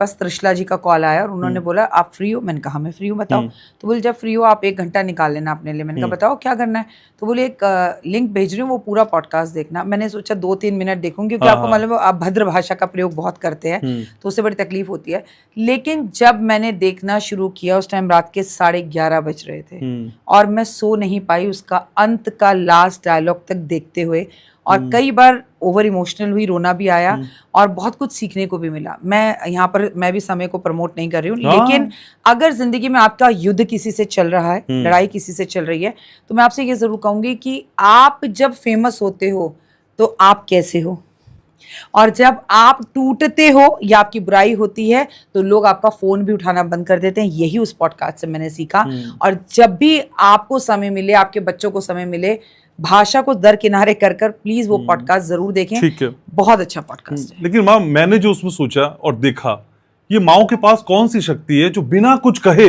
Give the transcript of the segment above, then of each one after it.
पास त्रिशला जी का कॉल आया और उन्होंने बोला आप फ्री हो? मैंने कहा मैं फ्री हूँ, बताओ। तो बोले जब फ्री हो आप 1 घंटा निकाल लेना अपने लिए। मैंने कहा बताओ क्या करना है? तो बोले एक लिंक भेज रही हूँ, वो पूरा पॉडकास्ट देखना। मैंने सोचा 2-3 मिनट देखूंगी, क्योंकि आपको मालूम है आप भद्र भाषा का प्रयोग बहुत करते हैं, तो उससे बड़ी तकलीफ होती है। लेकिन जब मैंने देखना शुरू किया उस टाइम रात के 11:30 बज रहे थे और मैं सो नहीं पाई उसका अंत का लास्ट डायलॉग तक देखते हुए, और कई बार ओवर इमोशनल हुई, रोना भी आया और बहुत कुछ सीखने को भी मिला। मैं यहाँ पर मैं भी समय को प्रमोट नहीं कर रही हूँ, लेकिन अगर जिंदगी में आपका युद्ध किसी से चल रहा है, लड़ाई किसी से चल रही है, तो मैं आपसे ये जरूर कहूंगी कि आप जब फेमस होते हो तो आप कैसे हो, और जब आप टूटते हो या आपकी बुराई होती है तो लोग आपका फोन भी उठाना बंद कर देते हैं। यही उस पॉडकास्ट से मैंने सीखा। और जब भी आपको समय मिले, आपके बच्चों को समय मिले, भाषा को दरकिनारे कर प्लीज वो पॉडकास्ट जरूर देखें। ठीक है, बहुत अच्छा पॉडकास्ट है। लेकिन माँ, मैंने जो उसमें सोचा और देखा, ये माओ के पास कौन सी शक्ति है जो बिना कुछ कहे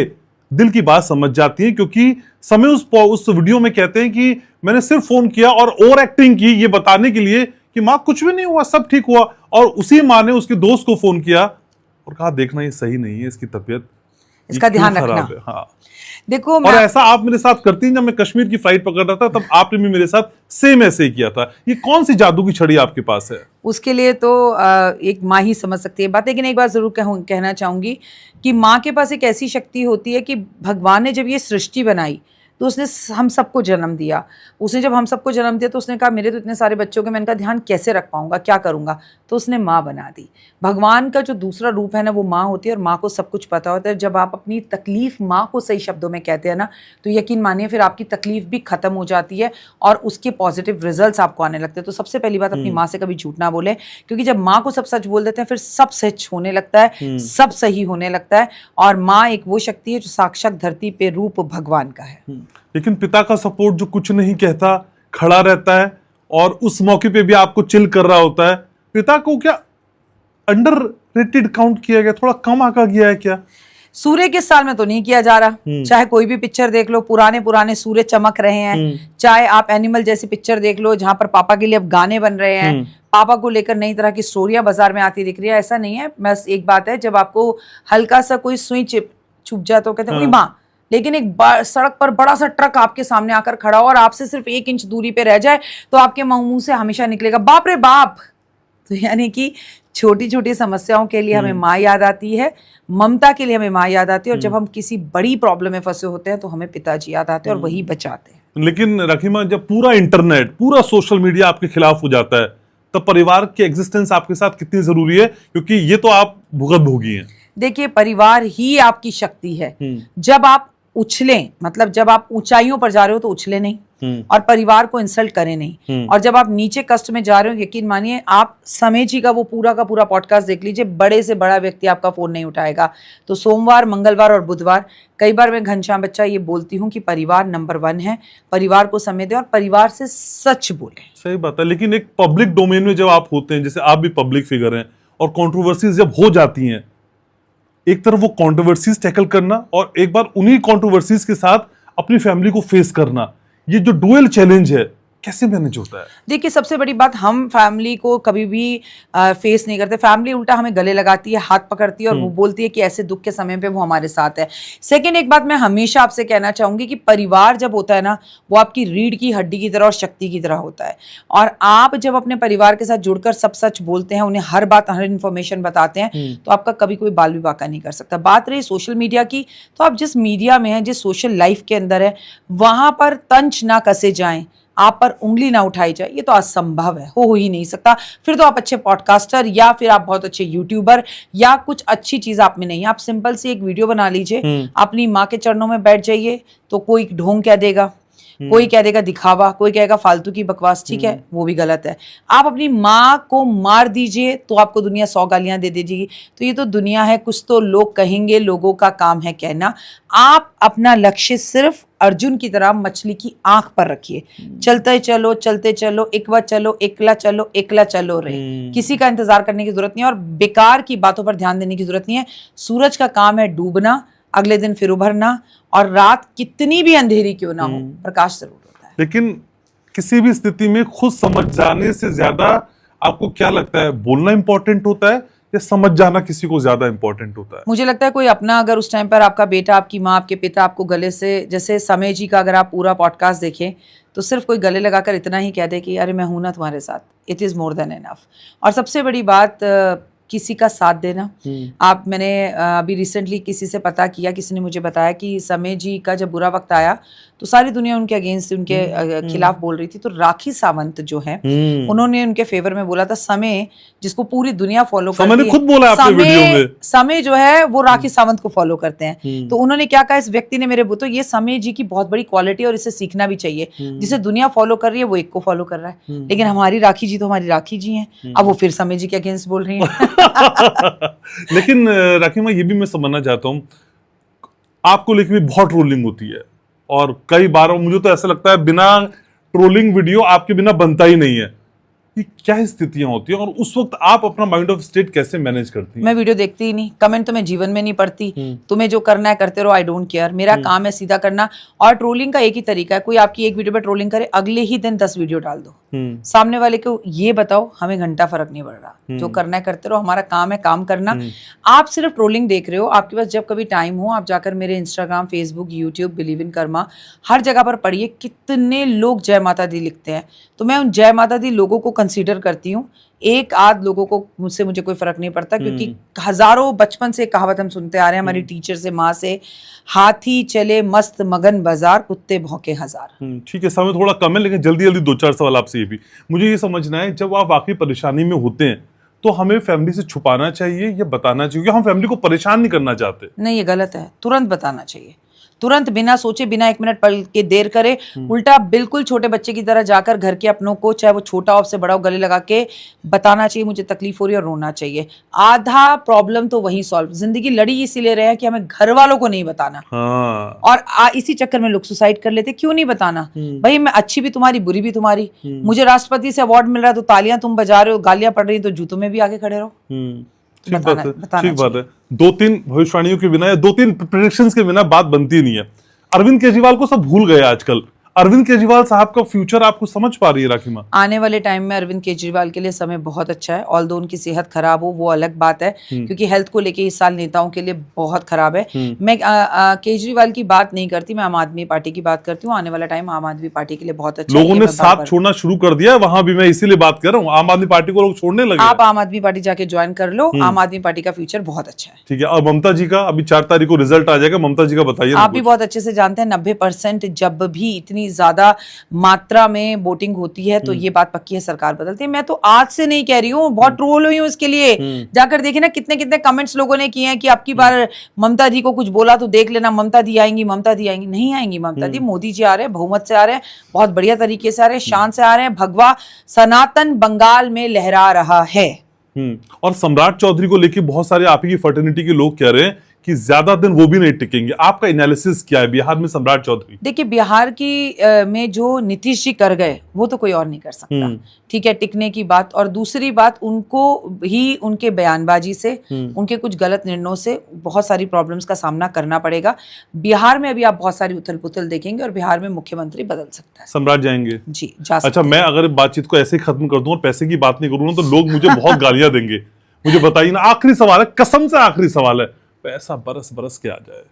दिल की बात समझ जाती है? क्योंकि समय उस वीडियो में कहते हैं कि मैंने सिर्फ फोन किया और ओवर एक्टिंग की ये बताने के लिए कि माँ कुछ भी नहीं हुआ, सब ठीक हुआ, और उसी माँ ने उसके दोस्त को फोन किया और कहा देखना ये सही नहीं है, इसकी तबीयत, इसका ध्यान रखना। हाँ देखो, और ऐसा आप मेरे साथ करती हैं। जब मैं कश्मीर की फ्लाइट पकड़ रहा था तब आपने भी मेरे साथ सेम ऐसे ही किया था। ये कौन सी जादू की छड़ी आपके पास है? उसके लिए तो एक माँ ही समझ सकती है बात। लेकिन एक बात जरूर कहना चाहूंगी कि माँ के पास एक ऐसी शक्ति होती है कि भगवान ने जब ये सृष्टि बनाई तो उसने हम सबको जन्म दिया। उसने जब हम सबको जन्म दिया तो उसने कहा मेरे तो इतने सारे बच्चों के मैं इनका ध्यान कैसे रख पाऊंगा, क्या करूंगा, तो उसने माँ बना दी। भगवान का जो दूसरा रूप है ना, वो माँ होती है, और माँ को सब कुछ पता होता है। जब आप अपनी तकलीफ माँ को सही शब्दों में कहते हैं ना, तो यकीन मानिए फिर आपकी तकलीफ भी खत्म हो जाती है और उसके पॉजिटिव रिजल्ट्स आपको आने लगते हैं। तो सबसे पहली बात, अपनी माँ से कभी झूठ ना बोले, क्योंकि जब माँ को सब सच बोल देते हैं फिर सब सच होने लगता है, सब सही होने लगता है। और माँ एक वो शक्ति है जो साक्षात धरती पे रूप भगवान का है। लेकिन पिता का सपोर्ट जो कुछ नहीं कहता, खड़ा रहता है, और उस मौके पे भी आपको चिल कर रहा होता है, पिता को क्या अंडररेटेड काउंट किया गया, थोड़ा कम आंका गया है क्या? सूर्य के साल में तो नहीं किया जा रहा। चाहे कोई भी पिक्चर देख लो, पुराने सूर्य चमक रहे हैं। चाहे आप एनिमल जैसी पिक्चर देख लो जहां पर पापा के लिए अब गाने बन रहे हैं, पापा को लेकर नई तरह की स्टोरियां बाजार में आती दिख रही है। ऐसा नहीं है। बस एक बात है, जब आपको हल्का सा कोई सुई छुप जाए तो कहते हैं माँ, लेकिन एक सड़क पर बड़ा सा ट्रक आपके सामने आकर खड़ा हो और आपसे सिर्फ 1 इंच दूरी पे रह जाए तो आपके मुंह से हमेशा निकलेगा बाप रे बाप। तो यानी कि छोटी छोटी समस्याओं के लिए हमें माँ याद आती है, ममता के लिए हमें माँ याद आती है, और जब हम किसी बड़ी प्रॉब्लम में फंसे होते हैं तो हमें पिताजी याद आते हैं और वही बचाते हैं। लेकिन रखीमा, जब पूरा इंटरनेट, पूरा सोशल मीडिया आपके खिलाफ हो जाता है, तब परिवार की एग्जिस्टेंस आपके साथ कितनी जरूरी है? क्योंकि ये तो आप भुगत भोगी हैं। देखिए, परिवार ही आपकी शक्ति है। जब आप उछलें, मतलब जब आप ऊंचाइयों पर जा रहे हो तो उछले नहीं और परिवार को इंसल्ट करें नहीं, और जब आप नीचे कष्ट में जा रहे हो, यकीन मानिए, आप समय जी का वो पूरा का पूरा पॉडकास्ट देख लीजिए, बड़े से बड़ा व्यक्ति आपका फोन नहीं उठाएगा। तो सोमवार, मंगलवार और बुधवार कई बार मैं घनश्याम बच्चा ये बोलती हूँ कि परिवार नंबर 1 है। परिवार को समय दें और परिवार से सच बोले। सही बात है। लेकिन एक पब्लिक डोमेन में जब आप होते हैं, जैसे आप भी पब्लिक फिगर हैं, और कंट्रोवर्सीज जब हो जाती हैं, एक तरफ वो कंट्रोवर्सीज टैकल करना और एक बार उन्हीं कंट्रोवर्सीज के साथ अपनी फैमिली को फेस करना, ये जो डुअल चैलेंज है, कैसे मैनेज होता है? देखिए, सबसे बड़ी बात, हम फैमिली को कभी भी फेस नहीं करते। फैमिली उल्टा हमें गले लगाती है, हाथ पकड़ती है और वो बोलती है कि ऐसे दुख के समय पे वो हमारे साथ है। सेकंड, एक बात मैं हमेशा आपसे कहना चाहूंगी कि परिवार जब होता है ना, वो आपकी रीढ़ की हड्डी की तरह और शक्ति की तरह होता है। और आप जब अपने परिवार के साथ जुड़कर सब सच बोलते हैं, उन्हें हर बात, हर इन्फॉर्मेशन बताते हैं, तो आपका कभी कोई बाल भी बाका नहीं कर सकता। बात रही सोशल मीडिया की, तो आप जिस मीडिया में हैं, जिस सोशल लाइफ के अंदर है, वहां पर तंच ना कसे जाएं, आप पर उंगली ना उठाई जाए, ये तो असंभव है, हो ही नहीं सकता। फिर तो आप अच्छे पॉडकास्टर या फिर आप बहुत अच्छे यूट्यूबर या कुछ अच्छी चीज आप में नहीं है। आप सिंपल सी एक वीडियो बना लीजिए, अपनी माँ के चरणों में बैठ जाइए, तो कोई ढोंग कह देगा, कोई कह देगा दिखावा, कोई कहेगा फालतू की बकवास, ठीक है, वो भी गलत है। आप अपनी माँ को मार दीजिए तो आपको दुनिया 100 गालियां दे देगी। तो ये तो दुनिया है, कुछ तो लोग कहेंगे, लोगों का काम है कहना। आप अपना लक्ष्य सिर्फ अर्जुन की तरह मछली की आंख पर रखिए, चलते चलो, एकवा चलो, एकला चलो रे। किसी का इंतजार करने की जरूरत नहीं है और बेकार की बातों पर ध्यान देने की जरूरत नहीं है। सूरज का काम है डूबना, अगले दिन फिर उभरना, और रात कितनी भी अंधेरी क्यों ना हो, प्रकाश जरूर होता है। लेकिन किसी भी स्थिति में खुद समझ जाने से ज्यादा आपको क्या लगता है, बोलना इंपॉर्टेंट होता है या समझ जाना किसी को ज्यादा इंपॉर्टेंट होता है? मुझे लगता है कोई अपना अगर उस टाइम पर आपका बेटा, आपकी माँ, आपके पिता आपको गले से, जैसे समय जी का अगर आप पूरा पॉडकास्ट देखें तो सिर्फ कोई गले लगाकर इतना ही कह दे कि अरे मैं हूं ना तुम्हारे साथ, it is more than enough. और सबसे बड़ी बात किसी का साथ देना। मैंने अभी रिसेंटली किसी से पता किया, किसी ने मुझे बताया कि समय जी का जब बुरा वक्त आया तो सारी दुनिया उनके अगेंस्ट, उनके खिलाफ बोल रही थी, तो राखी सावंत जो है उन्होंने उनके फेवर में बोला था। समय जिसको पूरी दुनिया फॉलो करती है, समय ने खुद बोला आपके वीडियो में, समय जो है वो राखी सावंत को फॉलो करते हैं। तो उन्होंने क्या कहा, इस व्यक्ति ने मेरे तो ये समय जी की बहुत बड़ी क्वालिटी और इसे सीखना भी चाहिए। जिसे दुनिया फॉलो कर रही है वो एक को फॉलो कर रहा है, लेकिन हमारी राखी जी तो हमारी राखी जी हैं। अब वो फिर समय जी के अगेंस्ट बोल रही हैं। लेकिन राखी माँ, ये भी मैं समझना चाहता हूँ, आपको लेके भी बहुत ट्रोलिंग होती है और कई बार मुझे तो ऐसा लगता है बिना ट्रोलिंग वीडियो आपके बिना बनता ही नहीं है। ये क्या स्थितियां होती हैं और उस वक्त आप अपना माइंड ऑफ स्टेट कैसे मैनेज करती हैं? मैं वीडियो देखती ही नहीं, कमेंट तो मैं जीवन में नहीं पढ़ती। तुम्हें जो करना है करते रहो, आई डोंट केयर। मेरा काम है सीधा करना। और ट्रोलिंग का एक ही तरीका है, कोई आपकी एक वीडियो पे ट्रोलिंग करे, अगले ही दिन 10 वीडियो डाल दो। सामने वाले को ये बताओ हमें घंटा फर्क नहीं पड़ रहा, जो करना है करते रहो, हमारा काम है काम करना। आप सिर्फ ट्रोलिंग देख रहे हो, आपके पास जब कभी टाइम हो आप जाकर मेरे Instagram, Facebook, YouTube, believe in karma, हर जगह पर पढ़िए कितने लोग जय माता दी लिखते हैं। तो मैं उन जय माता दी लोगों को कंसीडर करती हूँ। एक आध लोगों को मुझे कोई फर्क नहीं पड़ता, क्योंकि हजारों, बचपन से कहावत हम सुनते आ रहे हैं हमारी टीचर से, माँ से, हाथी चले मस्त मगन बाजार, कुत्ते भौंके हजार। ठीक है, समय थोड़ा कम है, लेकिन जल्दी जल्दी 2-4 सवाल आपसे ये भी मुझे ये समझना है, जब आप वाकई परेशानी में होते हैं तो हमें फैमिली से छुपाना चाहिए या बताना चाहिए? क्योंकि हम फैमिली को परेशान नहीं करना चाहते। नहीं, ये गलत है, तुरंत बताना चाहिए। तुरंत, बिना सोचे, बिना 1 मिनट पल के देर करे, उल्टा बिल्कुल छोटे बच्चे की तरह जाकर घर के अपनों को, चाहे वो छोटा हो आपसे बड़ा हो, गले लगा के बताना चाहिए मुझे तकलीफ हो रही है, और रोना चाहिए। आधा प्रॉब्लम तो वही सॉल्व। जिंदगी लड़ी इसीलिए रहे हैं कि हमें घर वालों को नहीं बताना। और इसी चक्कर में लोग सुसाइड कर लेते। क्यों नहीं बताना भाई, मैं अच्छी भी तुम्हारी, बुरी भी तुम्हारी। मुझे राष्ट्रपति से अवार्ड मिल रहा है तो तालियां तुम बजा रहे हो, गालियां पड़ रही तो जूतों में भी आगे खड़े रहो। ठीक बात है, ठीक बात है। 2-3 भविष्यवाणियों के बिना या 2-3 प्रेडिक्शंस के बिना बात बनती नहीं है। अरविंद केजरीवाल को सब भूल गए आजकल। अरविंद केजरीवाल साहब का फ्यूचर आपको समझ पा रही है राखी माँ? आने वाले टाइम में अरविंद केजरीवाल के लिए समय बहुत अच्छा है। ऑल्दो उनकी सेहत खराब हो वो अलग बात है, क्योंकि हेल्थ को लेके इस साल नेताओं के लिए बहुत खराब है। मैं केजरीवाल की बात नहीं करती, मैं आम आदमी पार्टी की बात करती हूँ। आने वाला टाइम आम आदमी पार्टी के लिए बहुत अच्छा है। लोगों ने साथ छोड़ना शुरू कर दिया, वहां भी मैं इसीलिए बात कर रहा हूँ, आम आदमी पार्टी को लोग छोड़ने लगे। आप आम आदमी पार्टी जाके ज्वाइन कर लो, आम आदमी पार्टी का फ्यूचर बहुत अच्छा है। ठीक है, और ममता जी का अभी 4 तारीख को रिजल्ट आ जाएगा, ममता जी का बताइए। आप भी बहुत अच्छे से जानते हैं 90% जब भी इतनी ज्यादा मात्रा में वोटिंग होती है तो ये बात पक्की है, सरकार बदलती है। मैं तो आज से नहीं कह रही हूँ, बहुत ट्रोल हुई हूँ इसके लिए। जाकर देखे ना कितने कितने कमेंट्स लोगों ने किए हैं कि अब की बार ममता जी को कुछ बोला तो देख लेना, ममता दी आएंगी, ममता दी आएंगी। नहीं आएंगी ममता दी, मोदी जी आ रहे हैं, बहुमत से आ रहे हैं, बहुत बढ़िया तरीके से आ रहे हैं, शान से आ रहे हैं। भगवा सनातन बंगाल में लहरा रहा है। और सम्राट चौधरी को लेकर बहुत सारे आप ही की फर्टर्निटी के लोग कह रहे हैं कि ज्यादा दिन वो भी नहीं टिकेंगे। आपका एनालिसिस क्या है बिहार में सम्राट चौधरी? देखिए, बिहार की में जो नीतीश जी कर गए वो तो कोई और नहीं कर सकता। ठीक है, टिकने की बात। और दूसरी बात, उनको ही उनके बयानबाजी से, उनके कुछ गलत निर्णयों से बहुत सारी प्रॉब्लम्स का सामना करना पड़ेगा। बिहार में अभी आप बहुत सारी उथल पुथल देखेंगे और बिहार में मुख्यमंत्री बदल सकता है। सम्राट जाएंगे? जी, जा सकते। अच्छा, मैं अगर बातचीत को ऐसे ही खत्म कर दूं और पैसे की बात नहीं करूँ तो लोग मुझे बहुत गालियां देंगे। मुझे बताइए ना, आखिरी सवाल है, कसम से आखिरी सवाल है, पैसा बरस बरस के आ जाए।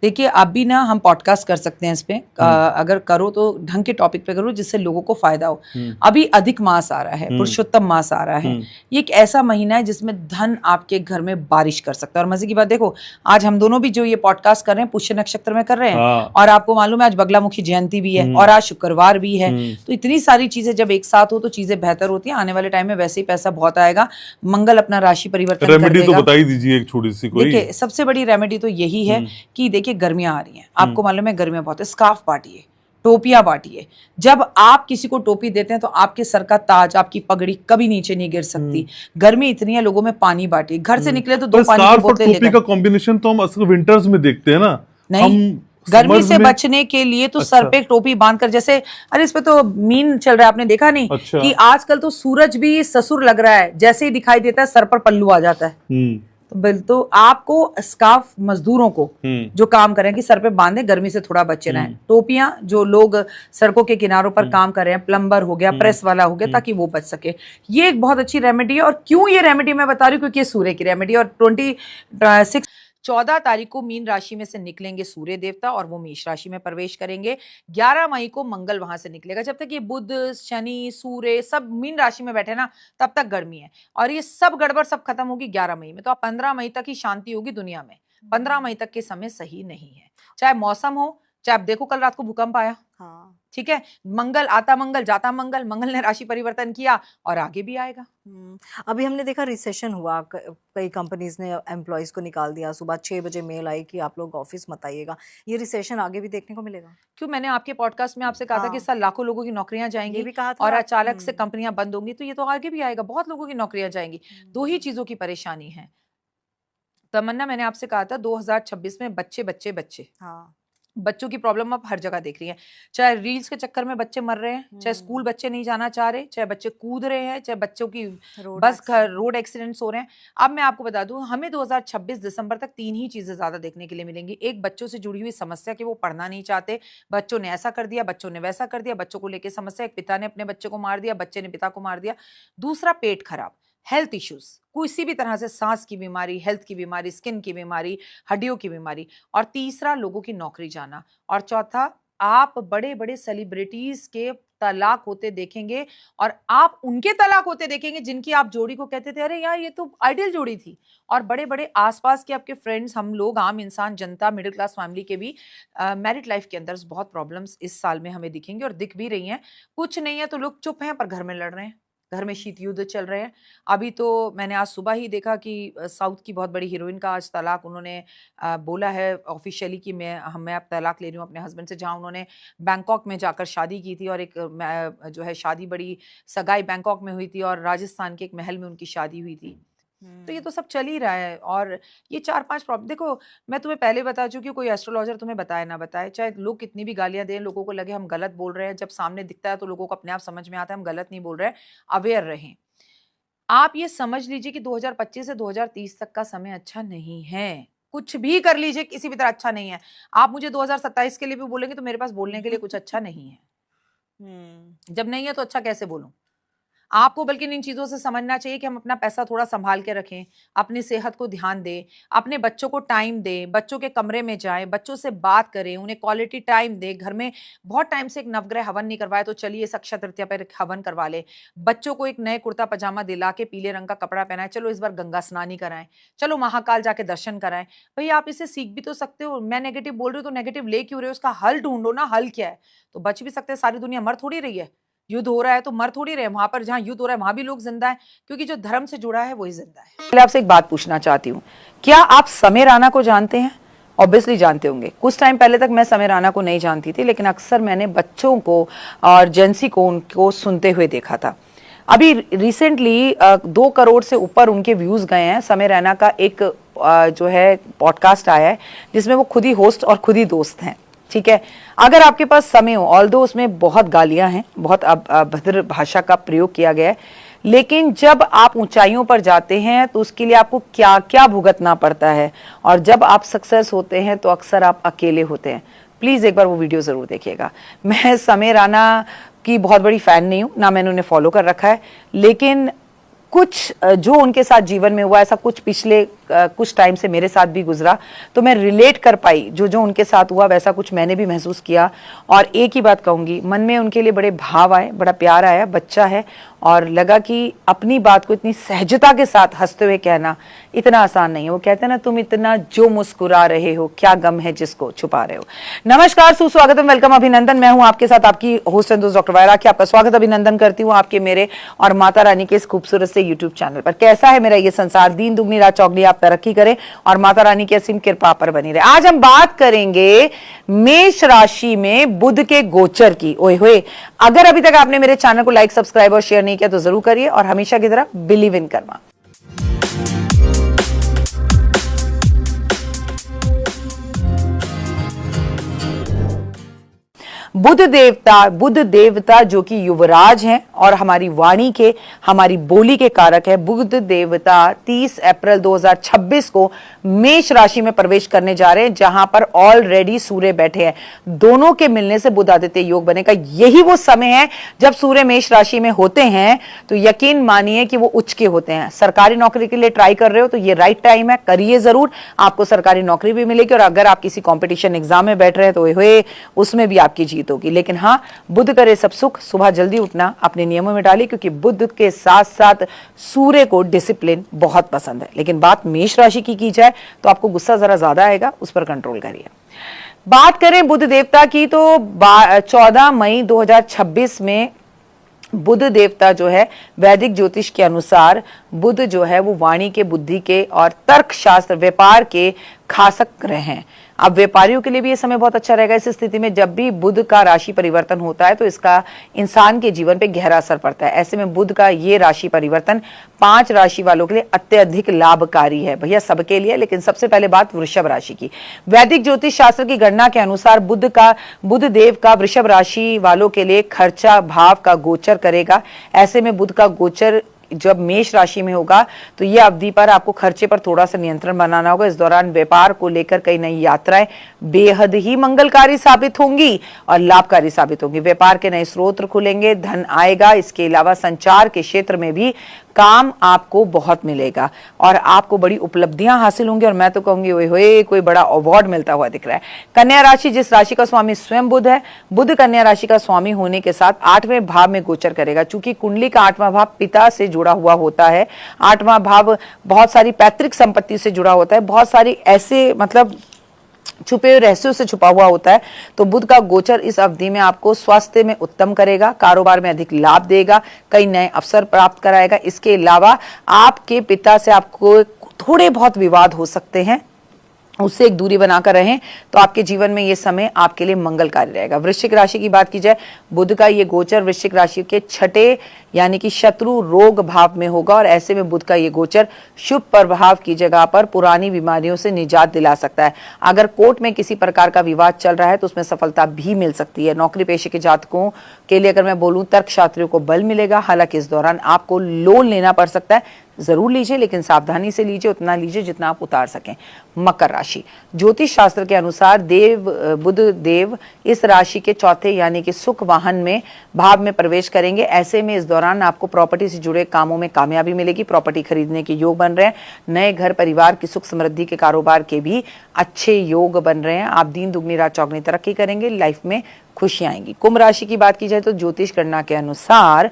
देखिए, अभी ना हम पॉडकास्ट कर सकते हैं इस पे, अगर करो तो ढंग के टॉपिक पे करो जिससे लोगों को फायदा हो। अभी अधिक मास आ रहा है, पुरुषोत्तम मास आ रहा है। ये एक ऐसा महीना है जिसमें धन आपके घर में बारिश कर सकता है। और मजे की बात देखो, आज हम दोनों भी जो ये पॉडकास्ट कर रहे हैं पुष्य नक्षत्र में कर रहे हैं, और आपको मालूम है आज बगलामुखी जयंती भी है और आज शुक्रवार भी है। तो इतनी सारी चीजें जब एक साथ हो तो चीजें बेहतर होती है। आने वाले टाइम में वैसे ही पैसा बहुत आएगा। मंगल अपना राशि परिवर्तन कर देगा। तो बता ही दीजिए एक छोटी सी कोई। देखिए, सबसे बड़ी रेमेडी तो यही है कि देखिए गर्मियां आ रही हैं, आपको मालूम है गर्मियां बहुत है, स्कार्फ बांटिए, टोपियां बांटिए। जब आप किसी को टोपी देते हैं तो आपके सर का ताज, आपकी पगड़ी कभी नीचे नहीं गिर सकती। गर्मी इतनी है, लोगों में पानी बांटिए। घर से निकले तो 2 पानी की बोतलें लेकर। टोपी का कॉम्बिनेशन तो हम अक्सर विंटर्स में देखते हैं ना। नहीं, गर्मी से बचने के लिए तो सर पे टोपी बांधकर, जैसे अरे इस पे तो मीन चल रहा है, आपने देखा नहीं कि आजकल तो सूरज भी ससुर लग रहा है, जैसे ही दिखाई देता है सर पर पल्लू आ जाता है। तो आपको स्कार्फ मजदूरों को जो काम कर रहे हैं कि सर पे बांधे, गर्मी से थोड़ा बचे रहें। टोपियां जो लोग सड़कों के किनारों पर काम कर रहे हैं, प्लम्बर हो गया, प्रेस वाला हो गया, ताकि वो बच सके। ये एक बहुत अच्छी रेमेडी है। और क्यों ये रेमेडी मैं बता रही हूँ, क्योंकि ये सूर्य की रेमेडी। और 14 तारीख को मीन राशि में से निकलेंगे सूर्य देवता और वो मेष राशि में प्रवेश करेंगे। 11 मई को मंगल वहां से निकलेगा। जब तक ये बुध, शनि, सूर्य सब मीन राशि में बैठे ना, तब तक गर्मी है। और ये सब गड़बड़ सब खत्म होगी 11 मई में। तो अब 15 मई तक ही शांति होगी दुनिया में। 15 मई तक के समय सही नहीं है, चाहे मौसम हो, चाहे आप देखो कल रात को भूकंप आया। हाँ। ठीक है, मंगल आता मंगल जाता मंगल, मंगल ने राशि परिवर्तन किया और आगे भी आएगा। अभी हमने देखा रिसेशन हुआ, कई कंपनीज ने एम्प्लॉयज को निकाल दिया, सुबह 6 बजे मेल आई कि आप लोग ऑफिस मत आइएगा। ये रिसेशन आगे भी देखने को मिलेगा? क्यों, मैंने आपके पॉडकास्ट में आपसे कहा था कि इस साल लाखों लोगों की नौकरियां जाएंगी, ये भी कहा था और अचानक से कंपनियां बंद होंगी, तो ये तो आगे भी आएगा, बहुत लोगों की नौकरियां जाएंगी। दो ही चीजों की परेशानी है। तमन्ना, मैंने आपसे कहा था 2026 में बच्चे बच्चे बच्चे। हाँ। बच्चों की प्रॉब्लम आप हर जगह देख रही हैं। चाहे रील्स के चक्कर में बच्चे मर रहे हैं, चाहे स्कूल बच्चे नहीं जाना चाह रहे, चाहे बच्चे कूद रहे हैं, चाहे बच्चों की रोड एक्सीडेंट्स हो रहे हैं। अब मैं आपको बता दूं, हमें 2026 दिसंबर तक 3 ही चीजें ज्यादा देखने के लिए मिलेंगी। एक, बच्चों से जुड़ी हुई समस्या कि वो पढ़ना नहीं चाहते, बच्चों ने ऐसा कर दिया, बच्चों ने वैसा कर दिया, बच्चों को लेकर समस्या, एक पिता ने अपने बच्चे को मार दिया, बच्चे ने पिता को मार दिया। दूसरा, पेट खराब, हेल्थ इश्यूज, किसी भी तरह से सांस की बीमारी, हेल्थ की बीमारी, स्किन की बीमारी, हड्डियों की बीमारी। और तीसरा, लोगों की नौकरी जाना। और चौथा, आप बड़े बड़े सेलिब्रिटीज के तलाक होते देखेंगे, और आप उनके तलाक होते देखेंगे जिनकी आप जोड़ी को कहते थे अरे यार ये तो आइडियल जोड़ी थी। और बड़े बड़े आसपास के आपके फ्रेंड्स, हम लोग आम इंसान, जनता, मिडिल क्लास फैमिली के भी मैरिड लाइफ के अंदर बहुत प्रॉब्लम्स इस साल में हमें दिखेंगे और दिख भी रही हैं। कुछ नहीं है तो लोग चुप हैं पर घर में लड़ रहे हैं, घर में शीत युद्ध चल रहे हैं। अभी तो मैंने आज सुबह ही देखा कि साउथ की बहुत बड़ी हीरोइन का आज तलाक उन्होंने बोला है ऑफिशियली कि मैं अब तलाक ले रही हूँ अपने हस्बैंड से, जहां उन्होंने बैंकॉक में जाकर शादी की थी, और एक जो है शादी बड़ी सगाई बैंकॉक में हुई थी और राजस्थान के एक महल में उनकी शादी हुई थी। तो ये तो सब चल ही रहा है। और ये 4-5 प्रॉब्लम, देखो मैं तुम्हें पहले बता चुकी हूँ, कोई एस्ट्रोलॉजर तुम्हें बताए ना बताए, चाहे लोग कितनी भी गालियां दें, लोगों को लगे हम गलत बोल रहे हैं, जब सामने दिखता है तो लोगों को अपने आप समझ में आता है हम गलत नहीं बोल रहे हैं। अवेयर रहें। आप ये समझ लीजिए कि 2025 से 2030 तक का समय अच्छा नहीं है। कुछ भी कर लीजिए, किसी भी तरह अच्छा नहीं है। आप मुझे 2027 के लिए भी बोलेंगे तो मेरे पास बोलने के लिए कुछ अच्छा नहीं है। जब नहीं है तो अच्छा कैसे बोलूं? आपको बल्कि इन चीज़ों से समझना चाहिए कि हम अपना पैसा थोड़ा संभाल के रखें, अपनी सेहत को ध्यान दें, अपने बच्चों को टाइम दें, बच्चों के कमरे में जाएं, बच्चों से बात करें, उन्हें क्वालिटी टाइम दें। घर में बहुत टाइम से एक नवग्रह हवन नहीं करवाया तो चलिए इस अक्षय तृतीया पर हवन करवा ले। बच्चों को एक नए कुर्ता पजामा दिला के पीले रंग का कपड़ा पहनाएं, चलो इस बार गंगा स्नान ही कराएं, चलो महाकाल जाके दर्शन कराएं। भाई आप इसे सीख भी तो सकते हो। मैं नेगेटिव बोल रही हूँ तो नेगेटिव ले क्यों रहे हो? उसका हल ढूंढो ना, हल क्या है? तो बच भी सकते हैं। सारी दुनिया मर थोड़ी रही है, युद्ध हो रहा है तो मर थोड़ी रहे। वहां पर जहां युद्ध हो रहा है वहां भी लोग जिंदा है, क्योंकि जो धर्म से जुड़ा है वही जिंदा है। पहले आपसे एक बात पूछना चाहती हूँ, क्या आप समय राणा को जानते हैं? ऑब्वियसली जानते होंगे। कुछ टाइम पहले तक मैं समय राणा को नहीं जानती थी, लेकिन अक्सर मैंने बच्चों को और जेंसी को उनको सुनते हुए देखा था। अभी रिसेंटली 2 करोड़ से ऊपर उनके व्यूज गए हैं। समय रैना का एक जो है पॉडकास्ट आया है जिसमें वो खुद ही होस्ट और खुद ही दोस्त हैं। ठीक है, अगर आपके पास समय हो, ऑल्दो उसमें बहुत गालियां हैं, बहुत अभद्र भाषा का प्रयोग किया गया है, लेकिन जब आप ऊंचाइयों पर जाते हैं तो उसके लिए आपको क्या क्या भुगतना पड़ता है, और जब आप सक्सेस होते हैं तो अक्सर आप अकेले होते हैं। प्लीज एक बार वो वीडियो जरूर देखिएगा। मैं समय राणा की बहुत बड़ी फैन नहीं हूं, ना मैंने उन्हें फॉलो कर रखा है, लेकिन कुछ जो उनके साथ जीवन में हुआ, ऐसा कुछ पिछले कुछ टाइम से मेरे साथ भी गुजरा, तो मैं रिलेट कर पाई। जो जो उनके साथ हुआ वैसा कुछ मैंने भी महसूस किया। और एक ही बात कहूंगी, मन में उनके लिए बड़े भाव आए, बड़ा प्यार आया। बच्चा है और लगा कि अपनी बात को इतनी सहजता के साथ हंसते हुए कहना इतना आसान नहीं है। वो कहते हैं ना, तुम इतना जो मुस्कुरा रहे हो, क्या गम है जिसको छुपा रहे हो। नमस्कार, सुस्वागतम, वेलकम, अभिनंदन। मैं हूं आपके साथ आपकी होस्ट एंड दोस्त डॉक्टर वायरा की। आपका स्वागत अभिनंदन करती हूँ आपके, मेरे और माता रानी के इस खूबसूरत से यूट्यूब चैनल पर। कैसा है मेरा ये संसार, दीन दुगनी रात चौगनी, आप तरक्की करें और माता रानी की असीम कृपा पर बनी रहे। आज हम बात करेंगे मेष राशि में बुध के गोचर की। ओए होए, अगर अभी तक आपने मेरे चैनल को लाइक, सब्सक्राइब और शेयर नहीं किया तो जरूर करिए, और हमेशा की तरह बिलीव इन कर्मा। बुध देवता जो कि युवराज हैं और हमारी वाणी के, हमारी बोली के कारक है, बुध देवता 30 अप्रैल 2026 को मेष राशि में प्रवेश करने जा रहे हैं, जहां पर ऑलरेडी सूर्य बैठे हैं। दोनों के मिलने से बुध आदित्य योग बनेगा। यही वो समय है जब सूर्य मेष राशि में होते हैं तो यकीन मानिए कि वो उच्च के होते हैं। सरकारी नौकरी के लिए ट्राई कर रहे हो तो ये राइट टाइम है, करिए जरूर, आपको सरकारी नौकरी भी मिलेगी। और अगर आप किसी कंपटीशन एग्जाम में बैठ रहे हैं तो होए उसमें भी आपकी जीत होगी। लेकिन हाँ, बुध करे सब सुख, सुबह जल्दी उठना अपने नियमों में डालिए, क्योंकि बुध के साथ साथ सूर्य को डिसिप्लिन बहुत पसंद है। लेकिन बात मेष राशि की जाए तो आपको गुस्सा जरा ज्यादा आएगा, उस पर कंट्रोल करिए। बात करें बुध देवता की तो 14 मई 2026 में बुध देवता जो है वैदिक ज्योतिष के अनुसार बुध जो है वो वाणी के, बुद्धि के और तर्क शास्त्र, व्यापार के खासक ग्रह हैं। अब व्यापारियों के लिए भी ये समय बहुत अच्छा रहेगा। इस स्थिति में जब भी बुध का राशि परिवर्तन होता है तो इसका इंसान के जीवन पे गहरा असर पड़ता है। ऐसे में बुध का ये राशि परिवर्तन 5 राशि वालों के लिए अत्यधिक लाभकारी है। भैया सबके लिए, लेकिन सबसे पहले बात वृषभ राशि की। वैदिक ज्योतिष शास्त्र की गणना के अनुसार बुध देव का वृषभ राशि वालों के लिए खर्चा भाव का गोचर करेगा। ऐसे में बुध का गोचर जब मेष राशि में होगा तो यह अवधि पर आपको खर्चे पर थोड़ा सा नियंत्रण बनाना होगा। इस दौरान व्यापार को लेकर कई नई यात्राएं बेहद ही मंगलकारी साबित होंगी और लाभकारी साबित होंगी। व्यापार के नए स्रोत खुलेंगे, धन आएगा। इसके अलावा संचार के क्षेत्र में भी काम आपको बहुत मिलेगा और आपको बड़ी उपलब्धियां हासिल होंगी। और मैं तो कहूंगी ओए होए कोई बड़ा अवार्ड मिलता हुआ दिख रहा है। कन्या राशि, जिस राशि का स्वामी स्वयं बुध है, बुध कन्या राशि का स्वामी होने के साथ 8वें भाव में गोचर करेगा। चूंकि कुंडली का 8वां भाव पिता से जुड़ा हुआ होता है, 8वां भाव बहुत सारी पैतृक संपत्ति से जुड़ा होता है, बहुत सारी ऐसे मतलब छुपे हुए रहस्यों से छुपा हुआ होता है। तो बुध का गोचर इस अवधि में आपको स्वास्थ्य में उत्तम करेगा, कारोबार में अधिक लाभ देगा, कई नए अवसर प्राप्त कराएगा। इसके अलावा आपके पिता से आपको थोड़े बहुत विवाद हो सकते हैं, उससे एक दूरी बनाकर रहें तो आपके जीवन में ये समय आपके लिए मंगलकारी रहेगा। वृश्चिक राशि की बात की जाए, बुध का ये गोचर वृश्चिक राशि के 6ठे यानी कि शत्रु रोग भाव में होगा और ऐसे में बुध का ये गोचर शुभ प्रभाव की जगह पर पुरानी बीमारियों से निजात दिला सकता है। अगर कोर्ट में किसी प्रकार का विवाद चल रहा है तो उसमें सफलता भी मिल सकती है। नौकरी पेशे के जातकों के लिए अगर मैं बोलूं, तर्कशास्त्रियों को बल मिलेगा। हालांकि इस दौरान आपको लोन लेना पड़ सकता है, जरूर लीजिए लेकिन सावधानी से लीजिए, उतना लीजिए जितना आप उतार सकें। मकर राशि, ज्योतिष शास्त्र के अनुसार बुध देव इस राशि के 4थे यानी कि सुख वाहन में भाव में प्रवेश करेंगे। ऐसे में इस दौरान आपको प्रॉपर्टी से जुड़े कामों में कामयाबी मिलेगी, प्रॉपर्टी खरीदने के योग बन रहे हैं। नए घर परिवार की सुख समृद्धि के कारोबार के भी अच्छे योग बन रहे हैं। आप दिन दुगनी रात चौगनी तरक्की करेंगे, लाइफ में खुशियां आएंगी। कुंभ राशि की बात की जाए तो ज्योतिष गणना के अनुसार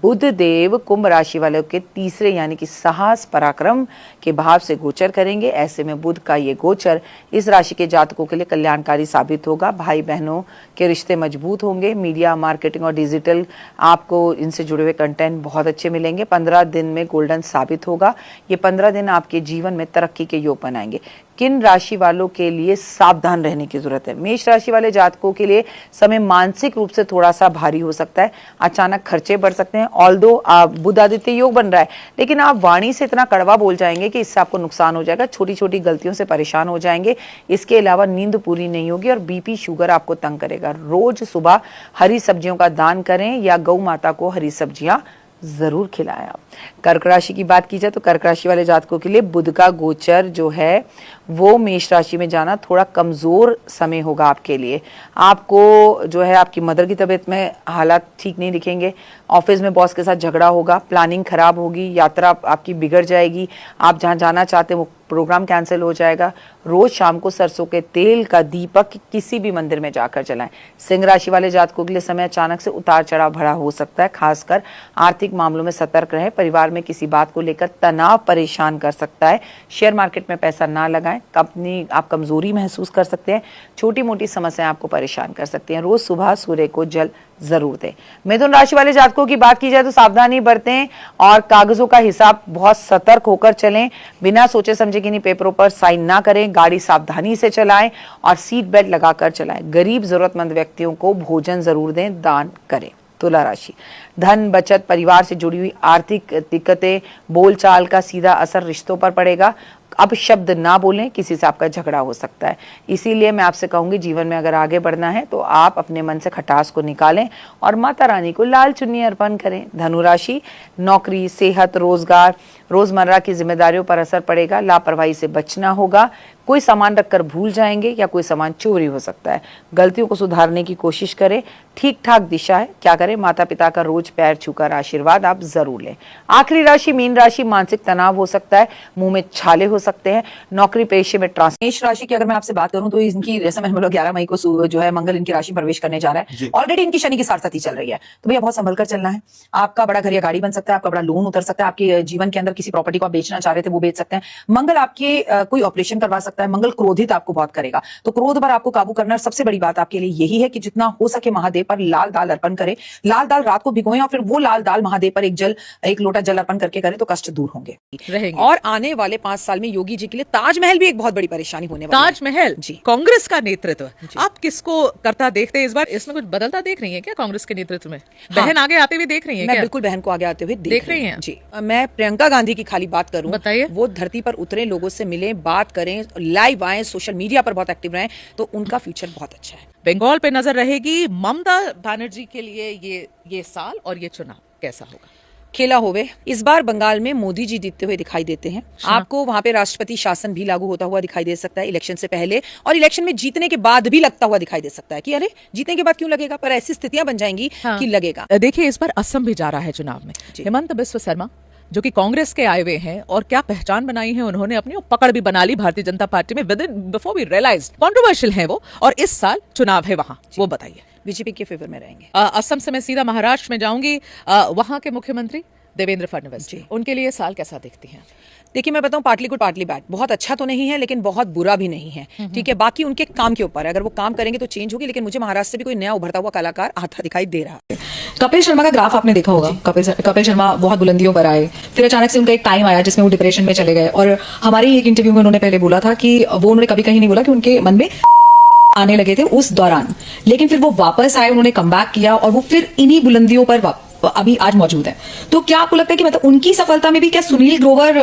बुध देव कुंभ राशि वालों के 3रे यानी कि साहस पराक्रम के भाव से गोचर करेंगे। ऐसे में बुध का ये गोचर इस राशि के जातकों के लिए कल्याणकारी साबित होगा। भाई बहनों के रिश्ते मजबूत होंगे। मीडिया, मार्केटिंग और डिजिटल, आपको इनसे जुड़े हुए कंटेंट बहुत अच्छे मिलेंगे। 15 दिन में गोल्डन साबित होगा। ये 15 दिन आपके जीवन में तरक्की के योग बनाएंगे। किन राशि वालों के लिए सावधान रहने की जरूरत है? मेष राशि वाले जातकों के लिए समय मानसिक रूप से थोड़ा सा भारी हो सकता है, अचानक खर्चे बढ़ सकते हैं। ऑल्दो बुध आदित्य योग बन रहा है, लेकिन आप वाणी से इतना कड़वा बोल जाएंगे कि इससे आपको नुकसान हो जाएगा। छोटी छोटी गलतियों से परेशान हो जाएंगे। इसके अलावा नींद पूरी नहीं होगी और बीपी शुगर आपको तंग करेगा। रोज सुबह हरी सब्जियों का दान करें या गौ माता को हरी सब्जियां जरूर खिलाएं। आप कर्क राशि की बात की जाए तो कर्क राशि वाले जातकों के लिए बुध का गोचर जो है वो मेष राशि में जाना थोड़ा कमजोर समय होगा आपके लिए। आपको जो है आपकी मदर की तबीयत में हालात ठीक नहीं दिखेंगे। ऑफिस में बॉस के साथ झगड़ा होगा, प्लानिंग खराब होगी, यात्रा आपकी बिगड़ जाएगी। आप जहां जाना चाहते हैं वो प्रोग्राम कैंसिल हो जाएगा। रोज शाम को सरसों के तेल का दीपक किसी भी मंदिर में जाकर जलाएं। सिंह राशि वाले जातकों के लिए समय अचानक से उतार चढ़ाव भरा हो सकता है। खासकर आर्थिक मामलों में सतर्क रहें। परिवार में किसी बात को लेकर तनाव परेशान कर सकता है। शेयर मार्केट में पैसा ना लगाएं। कंपनी आप कमजोरी महसूस कर सकते हैं। छोटी मोटी समस्याएं आपको परेशान कर सकती हैं। रोज सुबह सूर्य को जल जरूर दें। मिथुन राशि वाले जातकों की बात की जाए तो सावधानी बरतें और कागजों का हिसाब बहुत सतर्क होकर चलें। बिना सोचे समझे किन्हीं पेपरों पर साइन ना करें। गाड़ी सावधानी से चलाएं और सीट बेल्ट लगाकर चलाएं। गरीब जरूरतमंद व्यक्तियों को भोजन जरूर दें, दान करें। तुला राशि, धन बचत, परिवार से जुड़ी हुई आर्थिक दिक्कतें, बोलचाल का सीधा असर रिश्तों पर पड़ेगा। अब शब्द ना बोलें, किसी से आपका झगड़ा हो सकता है। इसीलिए मैं आपसे कहूंगी, जीवन में अगर आगे बढ़ना है तो आप अपने मन से खटास को निकालें और माता रानी को लाल चुन्नी अर्पण करें। धनु राशि, नौकरी, सेहत, रोजगार, रोजमर्रा की जिम्मेदारियों पर असर पड़ेगा। लापरवाही से बचना होगा। कोई सामान रखकर भूल जाएंगे या कोई सामान चोरी हो सकता है। गलतियों को सुधारने की कोशिश करें। ठीक ठाक दिशा है, क्या करें, माता पिता का रोज पैर छूकर आशीर्वाद आप जरूर लें। आखिरी राशि मीन राशि, मानसिक तनाव हो सकता है, मुंह में छाले हो सकते हैं, नौकरी पेशे में मेष राशि की अगर मैं आपसे बात करूं तो इनकी, जैसे मैंने बोला 11 मई को जो है मंगल इनकी राशि में प्रवेश करने जा रहा है। ऑलरेडी इनकी शनि की साढ़साती चल रही है, तो भैया बहुत संभल कर चलना है। आपका बड़ा घर या गाड़ी बन सकता है, आपका बड़ा लोन उतर सकता है, आपके जीवन के अंदर किसी प्रॉपर्टी को आप बेचना चाह रहे थे वो बेच सकते हैं। मंगल आपके कोई ऑपरेशन करवा सकता है। मंगल क्रोधित आपको बहुत करेगा, तो क्रोध पर आपको काबू करना। सबसे बड़ी बात आपके लिए यही है कि जितना हो सके महादेव पर लाल दाल अर्पण करें। लाल दाल रात को भिगोएं और फिर वो लाल दाल महादेव पर एक लोटा जल अर्पण करके करें तो कष्ट दूर होंगे रहेंगे। और आने वाले 5 साल में योगी जी के लिए ताजमहल भी एक बहुत बड़ी परेशानी होने वाली है। ताजमहल जी। कांग्रेस का नेतृत्व आप किसको करता देखते हैं इस बार? इसमें कुछ बदलता देख रही हैं क्या कांग्रेस के नेतृत्व में? बहन आगे आते हुए देख रही हैं मैं क्या? बिल्कुल बहन को आगे आते हुए देख रही हैं? जी। मैं प्रियंका गांधी की खाली बात करूं, बताइए। वो धरती पर उतरे, लोगों से मिले, बात करें, लाइव आए, सोशल मीडिया पर बहुत एक्टिव रहें, तो उनका फ्यूचर बहुत अच्छा है। बंगाल पे नजर रहेगी ममता बनर्जी के लिए ये साल और ये चुनाव कैसा होगा? खेला होवे इस बार बंगाल में मोदी जी जीतते हुए दिखाई देते हैं। आपको वहां पे राष्ट्रपति शासन भी लागू होता हुआ दिखाई दे सकता है इलेक्शन से पहले, और इलेक्शन में जीतने के बाद भी लगता हुआ दिखाई दे सकता है कि अरे जीतने के बाद क्यों लगेगा, पर ऐसी स्थितियां बन जाएंगी कि लगेगा। देखिए इस बार असम भी जा रहा है चुनाव में। हेमंत बिस्व शर्मा जो कि कांग्रेस के आए हुए हैं और क्या पहचान बनाई है उन्होंने अपनी, पकड़ भी बना ली भारतीय जनता पार्टी में बिफोर वी रियलाइज। कंट्रोवर्शियल है वो, और इस साल चुनाव है वहां, वो बताइए। बीजेपी के फेवर में रहेंगे। असम से मैं सीधा महाराष्ट्र में जाऊंगी। वहां के मुख्यमंत्री देवेंद्र फडणवीस जी, उनके लिए साल कैसा देखती हैं? देखिए मैं बताऊं, पार्टली गुड पार्टली बैड। बहुत अच्छा तो नहीं है लेकिन बहुत बुरा भी नहीं है, ठीक है। बाकी उनके काम के ऊपर है, अगर वो काम करेंगे तो चेंज होगी। लेकिन मुझे महाराष्ट्र से भी कोई नया उभरता हुआ कलाकार आता दिखाई दे रहा है। कपिल शर्मा का ग्राफ आपने देखा होगा। कपिल शर्मा बहुत बुलंदियों पर आए, फिर अचानक से उनका एक टाइम आया जिसमें वो डिप्रेशन में चले गए। और हमारे एक इंटरव्यू में उन्होंने पहले बोला था कि वो, उन्होंने कभी कहीं नहीं बोला कि उनके मन में आने लगे थे उस दौरान, लेकिन फिर वो वापस आए, उन्होंने कम बैक किया और वो फिर इन्हीं बुलंदियों पर अभी आज मौजूद है। तो क्या आपको लगता है कि मतलब उनकी सफलता में भी क्या सुनील ग्रोवर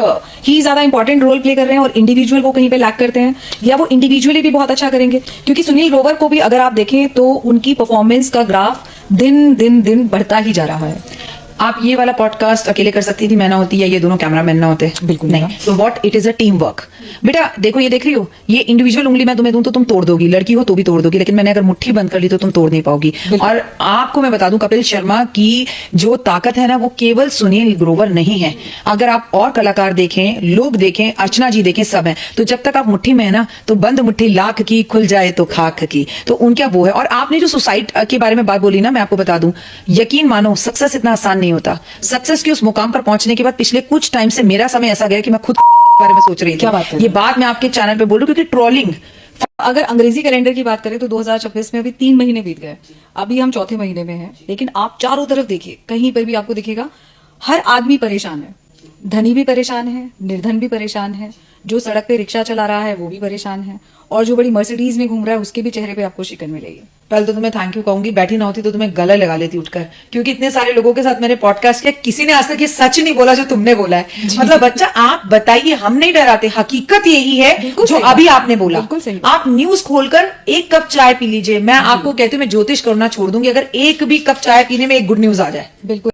ही ज्यादा इंपॉर्टेंट रोल प्ले कर रहे हैं और इंडिविजुअल वो कहीं पे लैक करते हैं, या वो इंडिविजुअली भी बहुत अच्छा करेंगे? क्योंकि सुनील ग्रोवर को भी अगर आप देखें तो उनकी परफॉर्मेंस का ग्राफ दिन दिन दिन बढ़ता ही जा रहा है। आप ये वाला पॉडकास्ट अकेले कर सकती थी, मैं ना होती, या ये दोनों कैमरामैन ना होते, बिल्कुल नहीं। तो what it is a team work. बेटा देखो, ये देख रही हो, ये इंडिविजुअल उंगली मैं तुम्हें दूं तो तुम तोड़ दोगी, लड़की हो तो भी तोड़ दोगी, लेकिन मैंने अगर मुट्ठी बंद कर ली तो तुम तोड़ नहीं पाओगी। और आपको मैं बता दूं, कपिल शर्मा की जो ताकत है ना, वो केवल सुनील ग्रोवर नहीं है। अगर आप और कलाकार देखें, लोग देखें, अर्चना जी देखें, सब है। तो जब तक आप मुट्ठी में है ना, तो बंद मुट्ठी लाख की, खुल जाए तो खाक की। तो उनका वो है। और आपने जो सुसाइड के बारे में बात बोली ना, मैं आपको बता दूं, यकीन मानो सक्सेस इतना आसान नहीं होता। सक्सेस के उस मुकाम पर पहुंचने के बाद पिछले कुछ टाइम से मेरा समय ऐसा गया कि मैं खुद बारे में सोच रही थी। क्या बात है? ये बात मैं आपके चैनल पे बोल रही हूँ, क्योंकि ट्रोलिंग, अगर अंग्रेजी कैलेंडर की बात करें तो 2026 में अभी 3 महीने बीत गए, अभी हम चौथे महीने में हैं। लेकिन आप चारों तरफ देखिए, कहीं पर भी आपको दिखेगा हर आदमी परेशान है। धनी भी परेशान है, निर्धन भी परेशान है, जो सड़क पे रिक्शा चला रहा है वो भी परेशान है, और जो बड़ी मर्सिडीज में घूम रहा है उसके भी चेहरे पे आपको शिकन मिलेगी। पहले तो तुम्हें थैंक यू कहूंगी, बैठी ना होती तो तुम्हें गला लगा लेती उठकर, क्योंकि इतने सारे लोगों के साथ मैंने पॉडकास्ट किया, किसी ने आज तक ये सच नहीं बोला जो तुमने बोला है। मतलब बच्चा, आप बताइए, हम नहीं डराते, हकीकत यही है जो अभी आपने बोला। बिल्कुल सही। आप न्यूज खोलकर एक कप चाय पी लीजिए, मैं आपको कहती हूँ, मैं ज्योतिष करना छोड़ दूंगी अगर एक भी कप चाय पीने में एक गुड न्यूज आ जाए। बिल्कुल।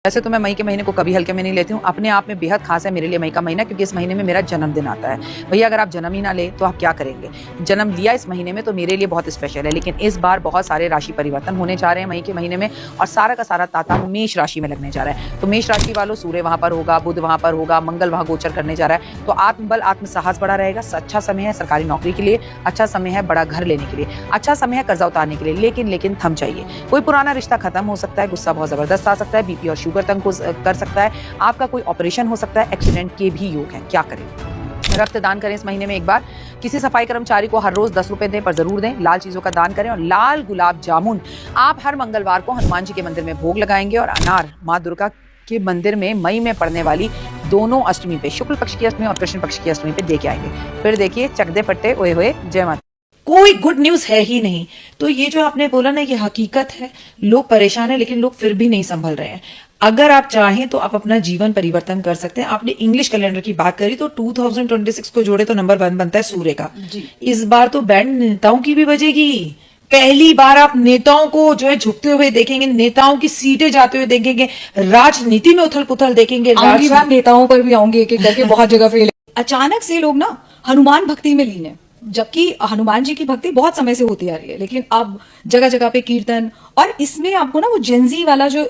वैसे तो मैं मई के महीने को कभी हल्के में नहीं लेती हूँ, अपने आप में बेहद खास है मेरे लिए मई का महीना, क्योंकि इस महीने में मेरा जन्मदिन आता है। भैया अगर आप जन्म ही ना ले तो आप क्या करेंगे? जन्म लिया इस महीने में तो मेरे लिए बहुत स्पेशल है, लेकिन इस बार बहुत सारे राशि परिवर्तन होने जा रहे हैं मई के महीने में, और सारा का सारा ताता मेष राशि में लगने जा रहा है। तो मेष राशि वालों, सूर्य वहां पर होगा, बुध वहां पर होगा, मंगल वहां गोचर करने जा रहा है, तो आत्मबल आत्मसाहस बढ़ा रहेगा। अच्छा समय है सरकारी नौकरी के लिए, अच्छा समय है बड़ा घर लेने के लिए, अच्छा समय है कर्जा उतारने के लिए, लेकिन थम चाहिए। कोई पुराना रिश्ता खत्म हो सकता है, गुस्सा बहुत जबरदस्त आ सकता है, बीपी और शुगर तंग कर सकता है, आपका कोई ऑपरेशन हो सकता है, एक्सीडेंट के भी योग है। क्या करें? रक्तदान करें इस महीने में एक बार, किसी सफाई कर्मचारी को हर रोज 10 रुपए दें, पर जरूर दें। लाल चीजों का दान करें, और लाल गुलाब जामुन आप हर मंगलवार को हनुमान जी के मंदिर में भोग लगाएंगे, और अनार माँ दुर्गा के मंदिर में मई में पड़ने वाली दोनों अष्टमी पे, शुक्ल पक्ष की अष्टमी और कृष्ण पक्ष की अष्टमी पे दे के आएंगे। फिर देखिए चकदे फट्टे ओए होए, जय माता। कोई गुड न्यूज है ही नहीं। तो ये जो आपने बोला ना, ये हकीकत है। लोग परेशान है, लेकिन लोग फिर भी नहीं संभल रहे हैं। अगर आप चाहें तो आप अपना जीवन परिवर्तन कर सकते हैं। आपने इंग्लिश कैलेंडर की बात करी, तो 2026 को जोड़े तो नंबर 1 बनता है सूर्य का। इस बार तो बैंड नेताओं की भी बजेगी। पहली बार आप नेताओं को जो है झुकते हुए देखेंगे, नेताओं की सीटें जाते हुए देखेंगे, राजनीति में उथल पुथल देखेंगे। आऊंगी मैम, नेताओं पर भी आऊंगी एक एक करके, बहुत जगह फेल। अचानक से लोग ना हनुमान भक्ति में लीन है, जबकि हनुमान जी की भक्ति बहुत समय से होती आ रही है, लेकिन अब जगह जगह पे कीर्तन, और इसमें आपको ना वो जेंजी वाला जो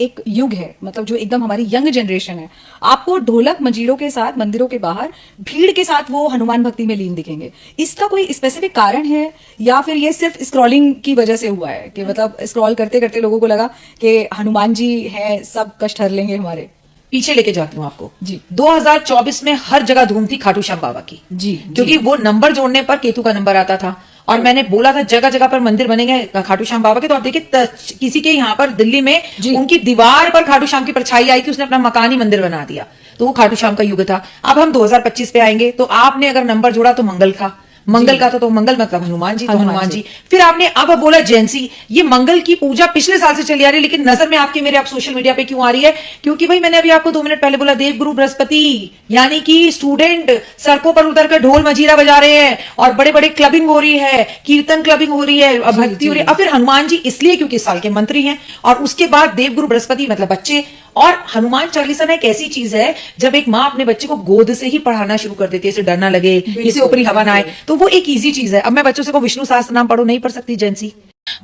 एक युग है, मतलब जो एकदम हमारी यंग जनरेशन है, आपको ढोलक मंजीरों के साथ मंदिरों के बाहर भीड़ के साथ वो हनुमान भक्ति में लीन दिखेंगे। इसका कोई स्पेसिफिक कारण है, या फिर ये सिर्फ स्क्रॉलिंग की वजह से हुआ है कि मतलब स्क्रॉल करते करते लोगों को लगा कि हनुमान जी है, सब कष्ट हर लेंगे हमारे? पीछे लेके जाती हूँ आपको जी। 2024 में हर जगह धूम थी खाटू श्याम बाबा की जी, क्योंकि वो नंबर जोड़ने पर केतु का नंबर आता था, और मैंने बोला था जगह जगह पर मंदिर बनेंगे खाटू श्याम बाबा के। तो आप देखिए किसी के यहाँ पर दिल्ली में उनकी दीवार पर खाटू श्याम की परछाई आई थी, उसने अपना मकान ही मंदिर बना दिया। तो वो खाटू श्याम का युग था। अब हम 2025 पे आएंगे, तो आपने अगर नंबर जोड़ा तो मंगल का, मंगल का तो मंगल मतलब हनुमान जी, तो हनुमान जी। फिर आपने अब बोला जयंती, ये मंगल की पूजा पिछले साल से चली आ रही है, लेकिन नजर में आपकी मेरे आप सोशल मीडिया पे क्यों आ रही है? क्योंकि भाई मैंने अभी आपको 2 मिनट पहले बोला, देवगुरु बृहस्पति, यानी कि स्टूडेंट सड़कों पर उतर कर ढोल मजीरा बजा रहे हैं, और बड़े बड़े क्लबिंग हो रही है, कीर्तन क्लबिंग हो रही है, भक्ति हो रही है। और फिर हनुमान जी इसलिए क्योंकि इस साल के मंत्री हैं, और उसके बाद देवगुरु बृहस्पति मतलब बच्चे। और हनुमान चालीसा ना एक ऐसी चीज है, जब एक माँ अपने बच्चे को गोद से ही पढ़ाना शुरू कर देती है, इसे डर ना लगे, इसे ऊपरी हवा ना आए, तो वो एक इजी चीज है। अब मैं बच्चों से को विष्णु सहस्त्र नाम पढ़ो, नहीं पढ़ सकती जैंसी।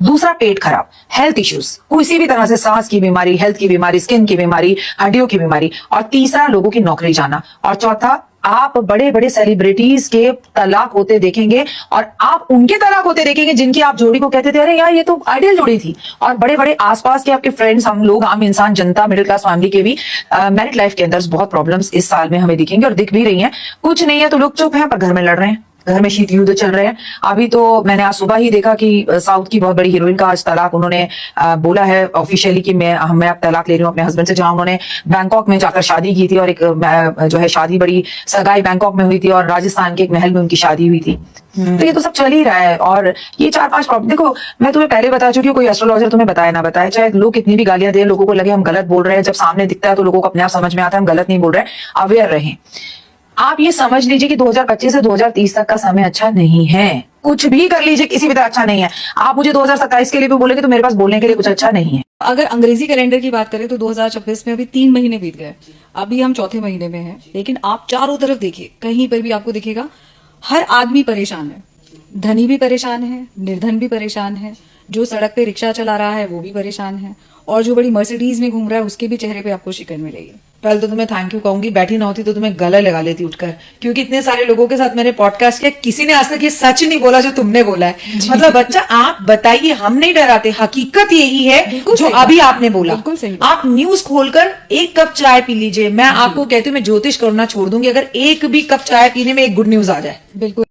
दूसरा, पेट खराब, हेल्थ इश्यूज, किसी भी तरह से सांस की बीमारी, हेल्थ की बीमारी, स्किन की बीमारी, हड्डियों की बीमारी। और तीसरा, लोगों की नौकरी जाना। और चौथा, आप बड़े बड़े सेलिब्रिटीज के तलाक होते देखेंगे, और आप उनके तलाक होते देखेंगे जिनकी आप जोड़ी को कहते थे अरे यार ये तो आइडियल जोड़ी थी। और बड़े बड़े आसपास के आपके फ्रेंड्स, हम लोग, आम इंसान, जनता, मिडिल क्लास फैमिली के भी मैरिड लाइफ के अंदर बहुत प्रॉब्लम्स इस साल में हमें दिखेंगे, और दिख भी रही हैं। कुछ नहीं है तो लोग चुप हैं, पर घर में लड़ रहे हैं, घर में शीत युद्ध चल रहे हैं। अभी तो मैंने आज सुबह ही देखा कि साउथ की बहुत बड़ी हीरोइन का आज तलाक उन्होंने बोला है ऑफिशियली कि मैं अब तलाक ले रही हूँ अपने हस्बैंड से, जहां उन्होंने बैंकॉक में जाकर शादी की थी, और एक जो है शादी बड़ी सगाई बैंकॉक में हुई थी, और राजस्थान के एक महल में उनकी शादी हुई थी। तो ये तो सब चल ही रहा है। और ये 4-5 प्रॉब्लम, देखो मैं तुम्हें पहले बता चुकी हूँ, कोई एस्ट्रोलॉजर तुम्हें बताया ना बताए, चाहे लोग कितनी भी गालियां दे, लोगों को लगे हम गलत बोल रहे हैं, जब सामने दिखता है तो लोगों को अपने आप समझ में आता है हम गलत नहीं बोल रहे हैं। अवेयर रहें। आप ये समझ लीजिए कि 2025 से 2030 तक का समय अच्छा नहीं है। कुछ भी कर लीजिए, किसी भी तरह अच्छा नहीं है। आप मुझे 2027 के लिए भी बोलेंगे तो मेरे पास बोलने के लिए कुछ अच्छा नहीं है। अगर अंग्रेजी कैलेंडर की बात करें तो 2026 में अभी 3 महीने बीत गए, अभी हम चौथे महीने में हैं, लेकिन आप चारों तरफ देखिए, कहीं पर भी आपको दिखेगा हर आदमी परेशान है। धनी भी परेशान है, निर्धन भी परेशान है, जो सड़क पे रिक्शा चला रहा है वो भी परेशान है, और जो बड़ी मर्सिडीज में घूम रहा है उसके भी चेहरे पे आपको शिकन मिलेगी। पहले तो तुम्हें थैंक यू कहूंगी, बैठी ना होती तो तुम्हें गला लगा लेती उठकर, क्योंकि इतने सारे लोगों के साथ मैंने पॉडकास्ट किया, किसी ने आज तक ये सच नहीं बोला जो तुमने बोला है। मतलब बच्चा आप बताइए, हम नहीं डराते, हकीकत यही है जो अभी आपने बोला। आप न्यूज खोलकर 1 कप चाय पी लीजिए, मैं आपको कहती हूँ मैं ज्योतिष करना छोड़ दूंगी अगर एक भी कप चाय पीने में एक गुड न्यूज आ जाए। बिल्कुल।